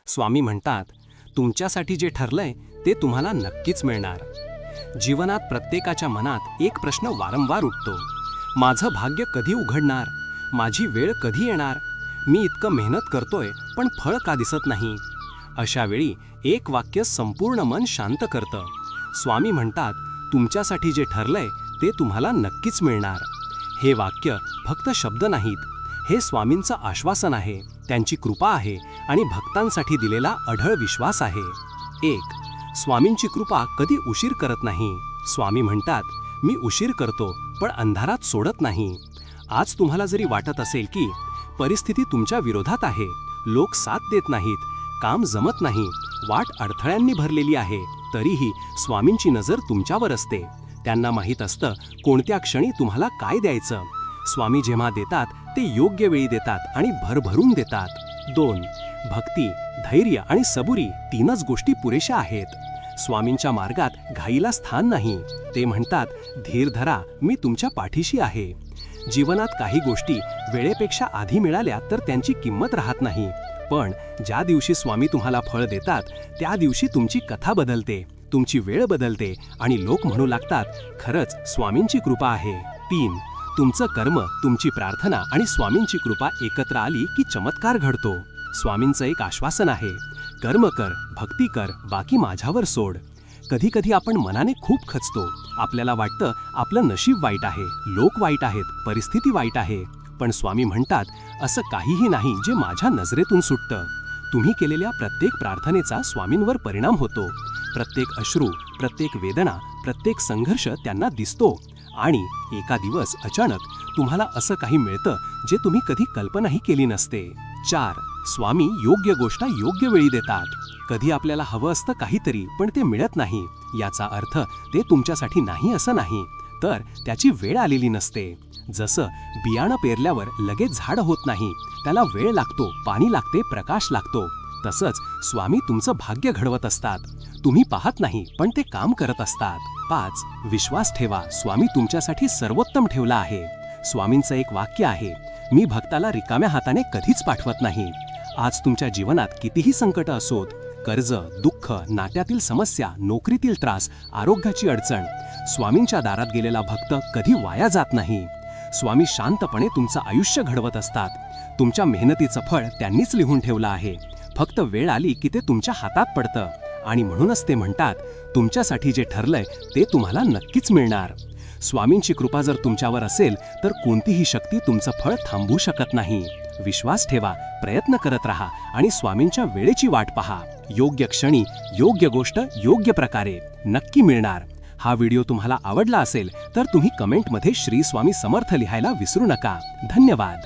स्वामी म्हणतात, तुमच्यासाठी जे ठरलंय ते तुम्हाला नक्कीच मिळणार. जीवनात प्रत्येकाच्या मनात एक प्रश्न वारंवार उठतो. माझं भाग्य कधी उघडणार? माझी वेळ कधी येणार? मी इतकं मेहनत करतोय पण फळ का दिसत नाही? अशा वेळी एक वाक्य संपूर्ण मन शांत करतं. स्वामी म्हणतात, तुमच्यासाठी जे ठरलंय ते तुम्हाला नक्कीच मिळणार. हे वाक्य फक्त शब्द नाहीत, हे स्वामींचं आश्वासन आहे, त्यांची कृपा आहे आणि भक्तांसाठी दिलेला अढळ विश्वास आहे. 1. स्वामींची कृपा कधी उशीर करत नाही. स्वामी म्हणतात, मी उशीर करतो पण अंधारात सोडत नाही. आज तुम्हाला जरी वाटत असेल की परिस्थिती तुमच्या विरोधात आहे, लोक साथ देत नाहीत, काम जमत नाही, वाट अडथळ्यांनी भरलेली आहे, तरीही स्वामींची नजर तुमच्यावर असते. त्यांना माहीत असतं कोणत्या क्षणी तुम्हाला काय द्यायचं. स्वामी जेव्हा देतात ते योग्य वेळी देतात आणि भरभरून देतात. 2. भक्ती, धैर्य आणि सबुरी 3च गोष्टी पुरेशा आहेत. स्वामींच्या मार्गात घाईला स्थान नाही. ते म्हणतात, धीर धरा, मी तुमच्या पाठीशी आहे. जीवनात काही गोष्टी वेळेपेक्षा आधी मिळाल्या तर त्यांची किंमत राहत नाही, पण ज्या दिवशी स्वामी तुम्हाला फळ देतात त्या दिवशी तुमची कथा बदलते, तुमची वेळ बदलते आणि लोक म्हणू लागतात, खरंच स्वामींची कृपा आहे. 3. तुमचं कर्म, तुमची प्रार्थना आणि स्वामींची कृपा एकत्र आली की चमत्कार घडतो. स्वामींचं एक आश्वासन आहे, कर्म कर, भक्ती कर, बाकी माझ्यावर सोड. कधी कधी आपण मनाने खूप खचतो. आपल्याला वाटतं आपलं नशीब वाईट आहे, लोक वाईट आहेत, परिस्थिती वाईट आहे. पण स्वामी म्हणतात, असं काहीही नाही जे माझ्या नजरेतून सुटतं. तुम्ही केलेल्या प्रत्येक प्रार्थनेचा स्वामींवर परिणाम होतो. प्रत्येक अश्रू, प्रत्येक वेदना, प्रत्येक संघर्ष त्यांना दिसतो आणि एका दिवस अचानक तुम्हाला असं काही मिळतं जे तुम्ही कधी कल्पनाही केली नसते. 4. स्वामी योग्य गोष्ट योग्य वेळी देतात. कधी आपल्याला हवं असतं काहीतरी पण ते मिळत नाही, याचा अर्थ ते तुमच्यासाठी नाही असं नाही, तर त्याची वेळ आलेली नसते. जसं बियाणं पेरल्यावर लगेच झाड होत नाही, त्याला वेळ लागतो, पाणी लागते, प्रकाश लागतो. तसंच स्वामी तुमचं भाग्य घडवत असतात. तुम्ही पाहत नाही पण ते काम करत असतात. 5. विश्वास ठेवा, स्वामी तुमच्यासाठी सर्वोत्तम ठेवला आहे. स्वामींचं एक वाक्य आहे, मी भक्ताला रिकाम्या हाताने कधीच पाठवत नाही. आज तुमच्या जीवनात कितीही संकट असोत, कर्ज, दुःख, नात्यातील समस्या, नोकरीतील त्रास, आरोग्याची अडचण, स्वामींच्या दारात गेलेला भक्त कधी वाया जात नाही. स्वामी शांतपणे तुमचं आयुष्य घडवत असतात. तुमच्या मेहनतीचं फळ त्यांनीच लिहून ठेवलं आहे. फक्त वेळ आली की ते तुमच्या हातात पडतं आणि म्हणूनच ते म्हणतात, तुमच्यासाठी जे ठरलंय ते तुम्हाला नक्कीच मिळणार. स्वामींची कृपा जर तुमच्यावर असेल तर कोणतीही शक्ती तुमचं फळ थांबवू शकत नाही. विश्वास ठेवा, प्रयत्न करत राहा आणि स्वामींच्या वेळेची वाट पहा. योग्य क्षणी योग्य गोष्ट योग्य प्रकारे नक्की मिळणार. हा व्हिडिओ तुम्हाला आवडला असेल तर तुम्ही कमेंटमध्ये श्री स्वामी समर्थ लिहायला विसरू नका. धन्यवाद.